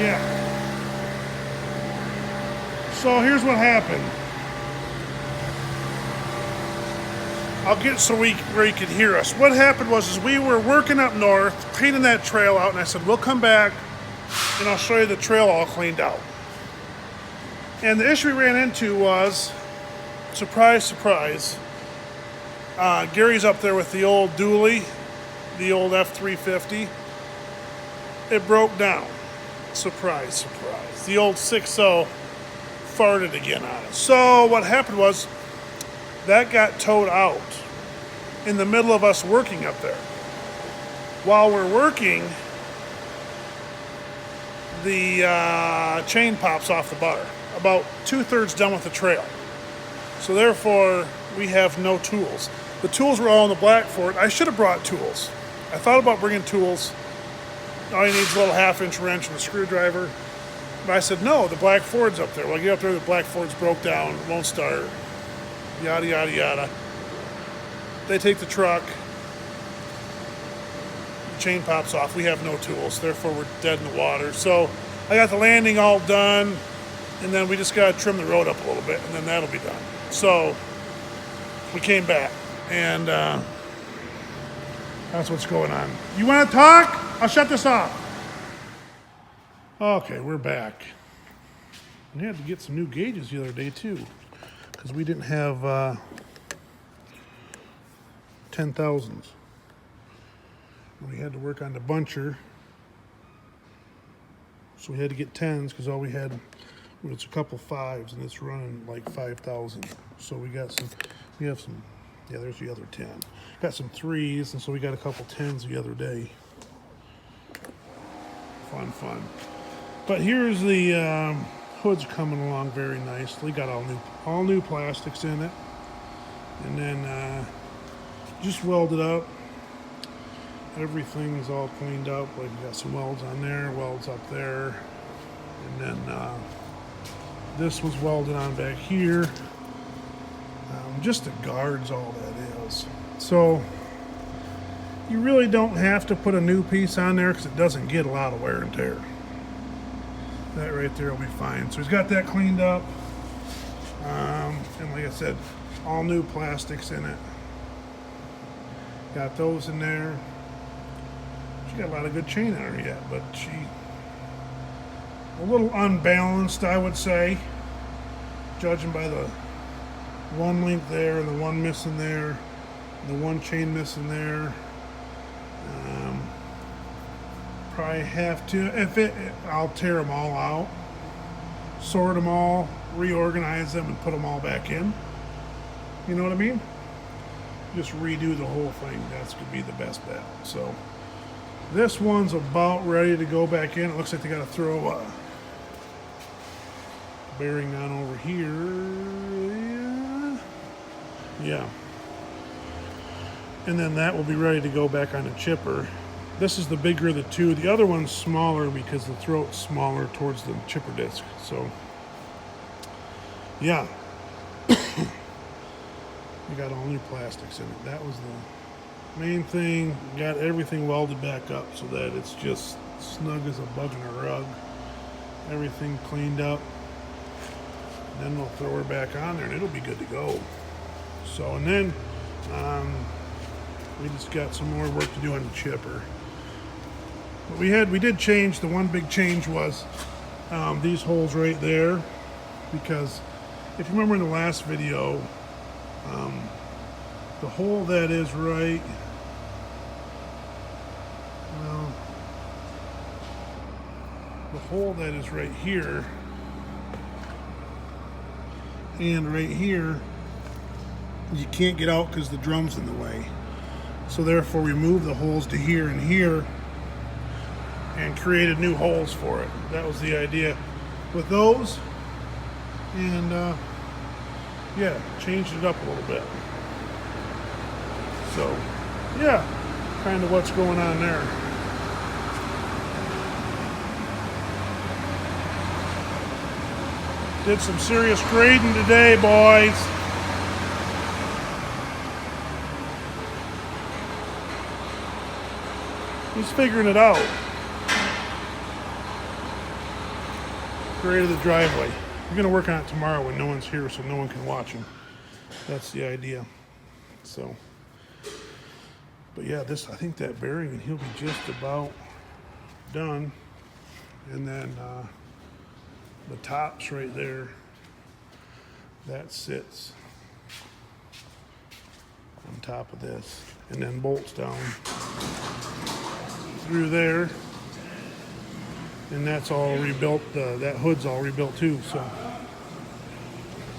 Yeah. So here's what happened. I'll get so where you could hear us. What happened was is we were working up north, cleaning that trail out, and I said, we'll come back and I'll show you the trail all cleaned out. And the issue we ran into was, surprise, surprise, Gary's up there with the old dually, the old F350. It broke down. Surprise, surprise. The old 6.0 farted again on it. So what happened was that got towed out in the middle of us working up there. While we're working, the chain pops off the bar. About 2/3 done with the trail. So therefore, we have no tools. The tools were all in the Black Ford. I should have brought tools. I thought about bringing tools. All you need is a little 1/2-inch wrench and a screwdriver. But I said, no, the Black Ford's up there. Well, I get up there, the Black Ford's broke down, won't start, yada, yada, yada. They take the truck. The chain pops off. We have no tools. Therefore, we're dead in the water. So I got the landing all done. And then we just got to trim the road up a little bit, and then that'll be done. So we came back, and that's what's going on. You want to talk? I'll shut this off. Okay, we're back. We had to get some new gauges the other day, too, because we didn't have 10,000s. We had to work on the buncher, so we had to get 10s because all we had... It's a couple 5s and it's running like 5,000. So we have some, yeah, there's the other 10. Got some 3s, and so we got a couple 10s the other day. Fun. But here's the hood's coming along very nicely. Got all new plastics in it. And then just welded up. Everything's all cleaned up. Like got some welds on there, welds up there. And then this was welded on back here. Just the guards, all that is. So you really don't have to put a new piece on there because it doesn't get a lot of wear and tear. That right there will be fine. So he's got that cleaned up. And like I said, all new plastics in it. Got those in there. She got a lot of good chain on her yet, but she a little unbalanced, I would say, judging by the one link there and the one missing there, the one chain missing there. Probably have to, I'll tear them all out, sort them all, reorganize them, and put them all back in. You know what I mean? Just redo the whole thing. That's going to be the best bet. So this one's about ready to go back in. It looks like they got to throw a bearing on over here. Yeah. And then that will be ready to go back on the chipper. This is the bigger of the two. The other one's smaller because the throat's smaller towards the chipper disc. So, yeah. We got all new plastics in it. That was the main thing. Got everything welded back up so that it's just snug as a bug in a rug. Everything cleaned up. Then we'll throw her back on there and it'll be good to go. So, and then we just got some more work to do on the chipper. But we did change. The one big change was these holes right there, because if you remember in the last video, the hole that is right, well, the hole that is right here and right here, you can't get out because the drum's in the way. So therefore we moved the holes to here and here and created new holes for it. That was the idea with those. And yeah, changed it up a little bit. So yeah, kind of what's going on there. Did some serious grading today, boys. He's figuring it out. Right to the driveway. We're gonna work on it tomorrow when no one's here, so no one can watch them. That's the idea. So, but yeah, I think that bearing, and he'll be just about done. And then the tops right there, that sits on top of this, and then bolts down through there, and that's all rebuilt. That hood's all rebuilt too, so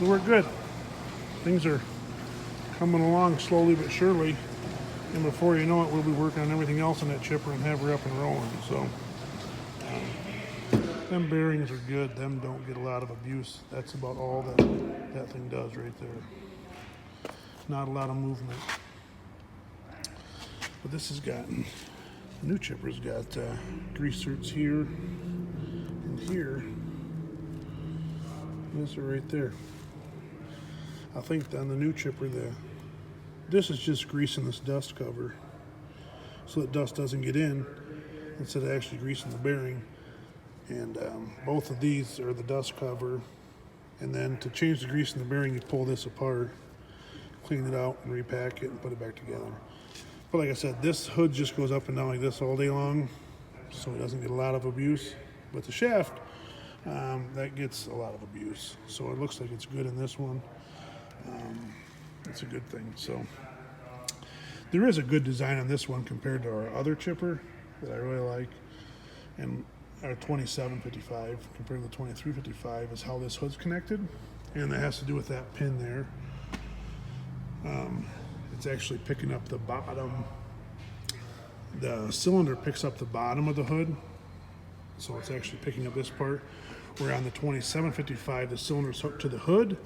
we're good. Things are coming along slowly but surely, and before you know it, we'll be working on everything else on that chipper and have her up and rolling. So them bearings are good. Them don't get a lot of abuse. That's about all that thing does right there. Not a lot of movement. But this has gotten, the new chipper's got grease zerks here and here. Those are right there. I think on the new chipper, this is just greasing this dust cover so that dust doesn't get in instead of actually greasing the bearing. And both of these are the dust cover. And then to change the grease in the bearing, you pull this apart, clean it out, and repack it and put it back together. But like I said, this hood just goes up and down like this all day long, so it doesn't get a lot of abuse. But the shaft, that gets a lot of abuse. So it looks like it's good in this one. It's a good thing. So there is a good design on this one compared to our other chipper that I really like. And our 2755 compared to the 2355 is how this hood's connected, and that has to do with that pin there. It's actually picking up the bottom. The cylinder picks up the bottom of the hood, so it's actually picking up this part. Where on the 2755, the cylinder's hooked to the hood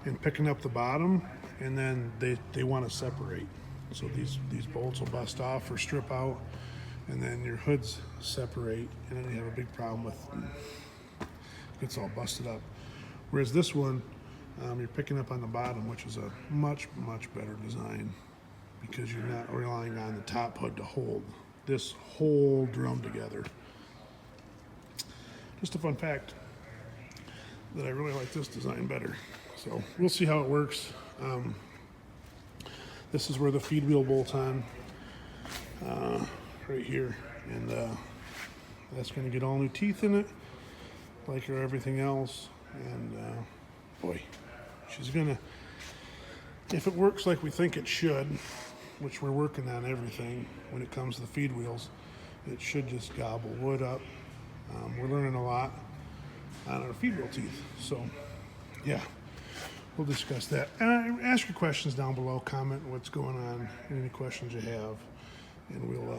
and picking up the bottom, and then they want to separate. So these bolts will bust off or strip out, and then your hoods separate, and then you have a big problem with it gets all busted up. Whereas this one, you're picking up on the bottom, which is a much better design because you're not relying on the top hood to hold this whole drum together. Just a fun fact that I really like this design better. So we'll see how it works. This is where the feed wheel bolts on. Right here, and that's going to get all new teeth in it, like everything else. And boy, she's gonna, if it works like we think it should, which we're working on everything when it comes to the feed wheels, it should just gobble wood up. We're learning a lot on our feed wheel teeth, so yeah, we'll discuss that. And ask your questions down below, comment what's going on, any questions you have, and we'll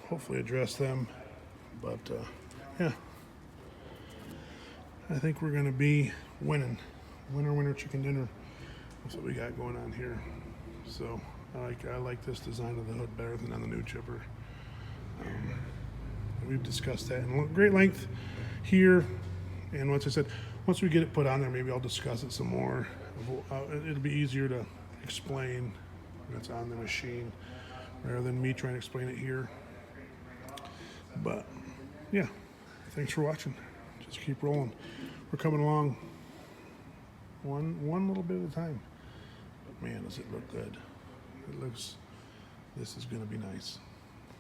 hopefully address them. But yeah, I think we're gonna be winning. Winner chicken dinner. That's what we got going on here. So I like this design of the hood better than on the new chipper. We've discussed that in great length here, and once I said, once we get it put on there, maybe I'll discuss it some more. It'll be easier to explain when it's on the machine rather than me trying to explain it here. But yeah, thanks for watching. Just keep rolling. We're coming along one little bit at a time. But man, does it look good. This is gonna be nice.